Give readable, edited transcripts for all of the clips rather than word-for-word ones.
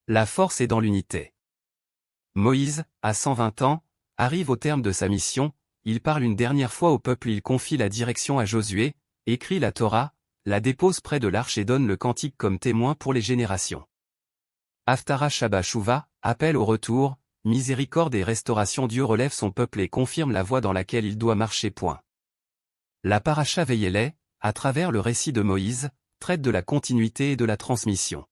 La force est dans l'unité. Moïse, à 120 ans, arrive au terme de sa mission, il parle une dernière fois au peuple, il confie la direction à Josué, écrit la Torah, la dépose près de l'arche et donne le cantique comme témoin pour les générations. Haftara Shabbat Shuvah, appel au retour, miséricorde et restauration. Dieu relève son peuple et confirme la voie dans laquelle il doit marcher. La paracha Vayeleh, à travers le récit de Moïse, traite de la continuité et de la transmission.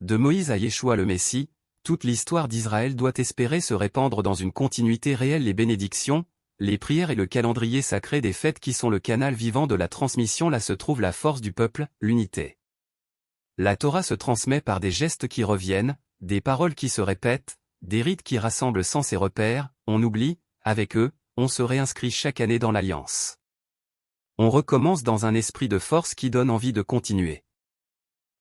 De Moïse à Yeshua le Messie, toute l'histoire d'Israël doit espérer se répandre dans une continuité réelle. Les bénédictions, les prières et le calendrier sacré des fêtes qui sont le canal vivant de la transmission. Là se trouve la force du peuple, l'unité. La Torah se transmet par des gestes qui reviennent, des paroles qui se répètent, des rites qui rassemblent sens et repères. On oublie, avec eux, on se réinscrit chaque année dans l'alliance. On recommence dans un esprit de force qui donne envie de continuer.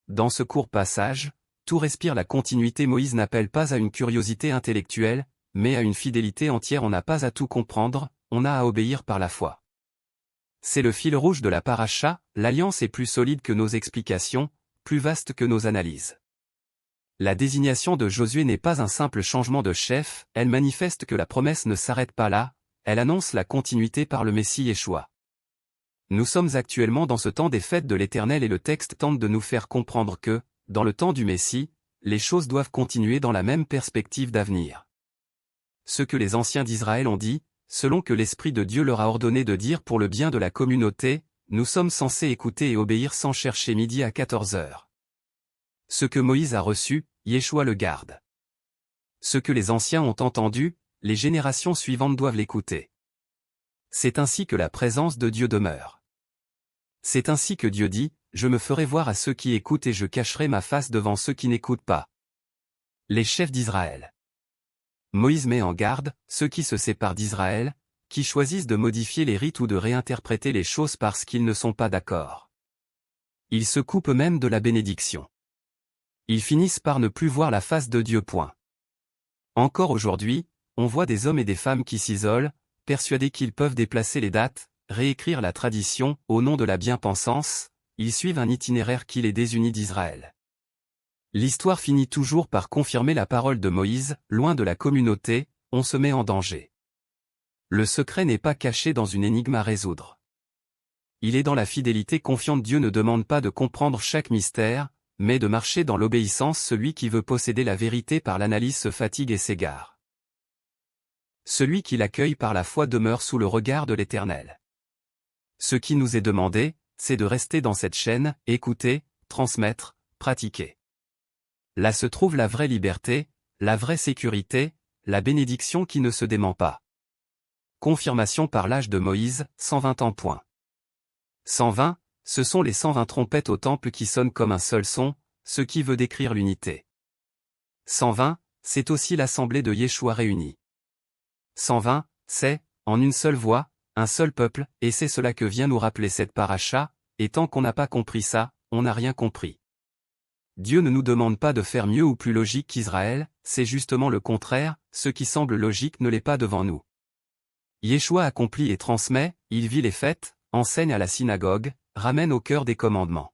Dans ce court passage, tout respire la continuité. Moïse n'appelle pas à une curiosité intellectuelle, mais à une fidélité entière. On n'a pas à tout comprendre, on a à obéir par la foi. C'est le fil rouge de la paracha, l'alliance est plus solide que nos explications, plus vaste que nos analyses. La désignation de Josué n'est pas un simple changement de chef, elle manifeste que la promesse ne s'arrête pas là, elle annonce la continuité par le Messie Yeshua. Nous sommes actuellement dans ce temps des fêtes de l'Éternel et le texte tente de nous faire comprendre que, dans le temps du Messie, les choses doivent continuer dans la même perspective d'avenir. Ce que les anciens d'Israël ont dit, selon que l'Esprit de Dieu leur a ordonné de dire pour le bien de la communauté, nous sommes censés écouter et obéir sans chercher midi à 14 heures. Ce que Moïse a reçu, Yeshua le garde. Ce que les anciens ont entendu, les générations suivantes doivent l'écouter. C'est ainsi que la présence de Dieu demeure. C'est ainsi que Dieu dit, je me ferai voir à ceux qui écoutent et je cacherai ma face devant ceux qui n'écoutent pas. Les chefs d'Israël. Moïse met en garde, ceux qui se séparent d'Israël, qui choisissent de modifier les rites ou de réinterpréter les choses parce qu'ils ne sont pas d'accord. Ils se coupent même de la bénédiction. Ils finissent par ne plus voir la face de Dieu. Encore aujourd'hui, on voit des hommes et des femmes qui s'isolent, persuadés qu'ils peuvent déplacer les dates, réécrire la tradition, au nom de la bien-pensance, ils suivent un itinéraire qui les désunit d'Israël. L'histoire finit toujours par confirmer la parole de Moïse, loin de la communauté, on se met en danger. Le secret n'est pas caché dans une énigme à résoudre. Il est dans la fidélité confiante. Dieu ne demande pas de comprendre chaque mystère, mais de marcher dans l'obéissance. Celui qui veut posséder la vérité par l'analyse se fatigue et s'égare. Celui qui l'accueille par la foi demeure sous le regard de l'Éternel. Ce qui nous est demandé, c'est de rester dans cette chaîne, écouter, transmettre, pratiquer. Là se trouve la vraie liberté, la vraie sécurité, la bénédiction qui ne se dément pas. Confirmation par l'âge de Moïse, 120 ans. 120, ce sont les 120 trompettes au temple qui sonnent comme un seul son, ce qui veut décrire l'unité. 120, c'est aussi l'assemblée de Yeshua réunie. 120, c'est, en une seule voix, un seul peuple, et c'est cela que vient nous rappeler cette paracha, et tant qu'on n'a pas compris ça, on n'a rien compris. Dieu ne nous demande pas de faire mieux ou plus logique qu'Israël, c'est justement le contraire, ce qui semble logique ne l'est pas devant nous. Yeshua accomplit et transmet, il vit les fêtes, enseigne à la synagogue, ramène au cœur des commandements.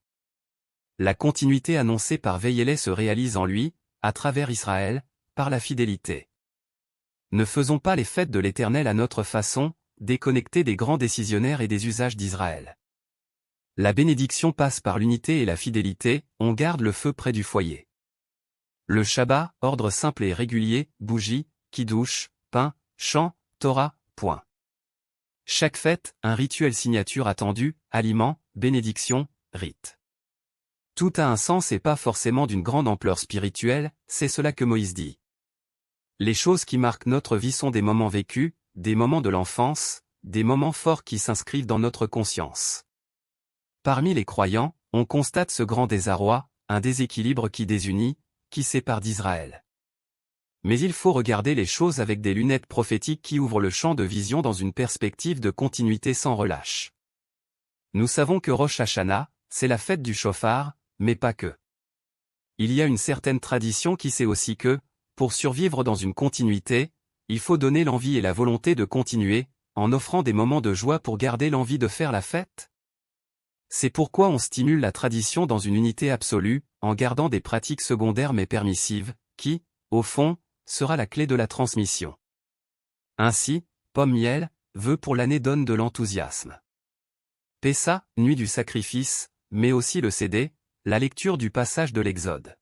La continuité annoncée par Vayeleh se réalise en lui, à travers Israël, par la fidélité. Ne faisons pas les fêtes de l'Éternel à notre façon, déconnectés des grands décisionnaires et des usages d'Israël. La bénédiction passe par l'unité et la fidélité, on garde le feu près du foyer. Le Shabbat, ordre simple et régulier, bougie, kiddush, pain, chant, Torah, point. Chaque fête, un rituel signature attendu, aliment, bénédiction, rite. Tout a un sens et pas forcément d'une grande ampleur spirituelle, c'est cela que Moïse dit. Les choses qui marquent notre vie sont des moments vécus, des moments de l'enfance, des moments forts qui s'inscrivent dans notre conscience. Parmi les croyants, on constate ce grand désarroi, un déséquilibre qui désunit, qui sépare d'Israël. Mais il faut regarder les choses avec des lunettes prophétiques qui ouvrent le champ de vision dans une perspective de continuité sans relâche. Nous savons que Rosh Hashanah, c'est la fête du chauffard, mais pas que. Il y a une certaine tradition qui sait aussi que, pour survivre dans une continuité, il faut donner l'envie et la volonté de continuer, en offrant des moments de joie pour garder l'envie de faire la fête. C'est pourquoi on stimule la tradition dans une unité absolue, en gardant des pratiques secondaires mais permissives, qui, au fond, sera la clé de la transmission. Ainsi, Pomme-Miel, vœux pour l'année donnent de l'enthousiasme. Pessa, nuit du sacrifice, mais aussi le CD, la lecture du passage de l'Exode.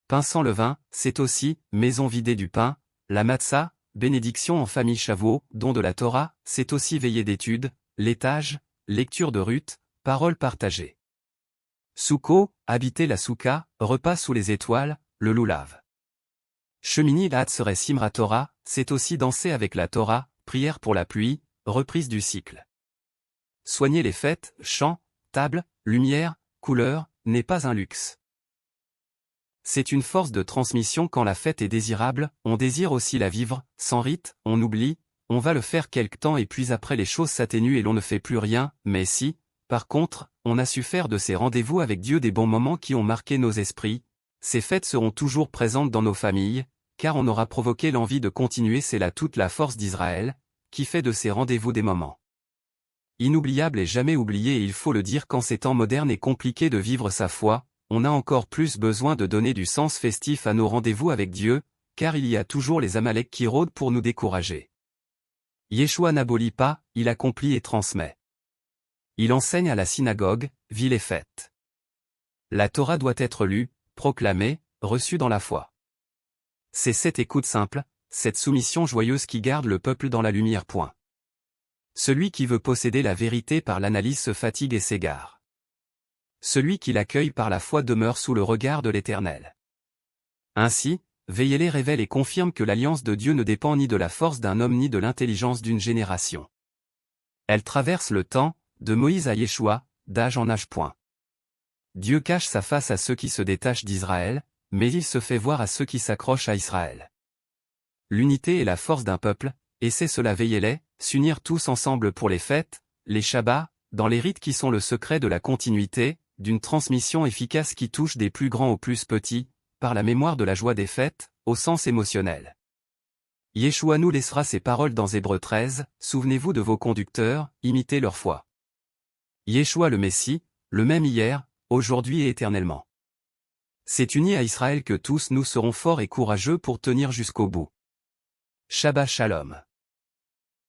Pain sans levain, c'est aussi, maison vidée du pain, la matzah, bénédiction en famille Shavuot, don de la Torah, c'est aussi veillée d'études, l'étage, lecture de Ruth, paroles partagées. Soukko, habiter la souka, repas sous les étoiles, le loulav. Shemini Latz Simra Torah, c'est aussi danser avec la Torah, prière pour la pluie, reprise du cycle. Soigner les fêtes, chants, tables, lumière, couleurs, n'est pas un luxe. C'est une force de transmission quand la fête est désirable, on désire aussi la vivre, sans rite, on oublie, on va le faire quelque temps et puis après les choses s'atténuent et l'on ne fait plus rien, mais si, par contre, on a su faire de ces rendez-vous avec Dieu des bons moments qui ont marqué nos esprits, ces fêtes seront toujours présentes dans nos familles, car on aura provoqué l'envie de continuer, c'est là toute la force d'Israël, qui fait de ces rendez-vous des moments inoubliables et jamais oubliés et il faut le dire qu'en ces temps modernes et compliqués de vivre sa foi, on a encore plus besoin de donner du sens festif à nos rendez-vous avec Dieu, car il y a toujours les Amalek qui rôdent pour nous décourager. Yeshua n'abolit pas, il accomplit et transmet. Il enseigne à la synagogue, vit les fêtes. La Torah doit être lue, proclamée, reçue dans la foi. C'est cette écoute simple, cette soumission joyeuse qui garde le peuple dans la lumière. Point. Celui qui veut posséder la vérité par l'analyse se fatigue et s'égare. Celui qui l'accueille par la foi demeure sous le regard de l'Éternel. Ainsi, Veillez-les révèle et confirme que l'alliance de Dieu ne dépend ni de la force d'un homme ni de l'intelligence d'une génération. Elle traverse le temps, de Moïse à Yeshua, d'âge en âge. Dieu cache sa face à ceux qui se détachent d'Israël, mais il se fait voir à ceux qui s'accrochent à Israël. L'unité est la force d'un peuple, et c'est cela veillez-les, s'unir tous ensemble pour les fêtes, les Shabbats, dans les rites qui sont le secret de la continuité, d'une transmission efficace qui touche des plus grands aux plus petits, par la mémoire de la joie des fêtes, au sens émotionnel. Yeshua nous laissera ces paroles dans Hébreux 13, souvenez-vous de vos conducteurs, imitez leur foi. Yeshua le Messie, le même hier, aujourd'hui et éternellement. C'est uni à Israël que tous nous serons forts et courageux pour tenir jusqu'au bout. Shabbat Shalom.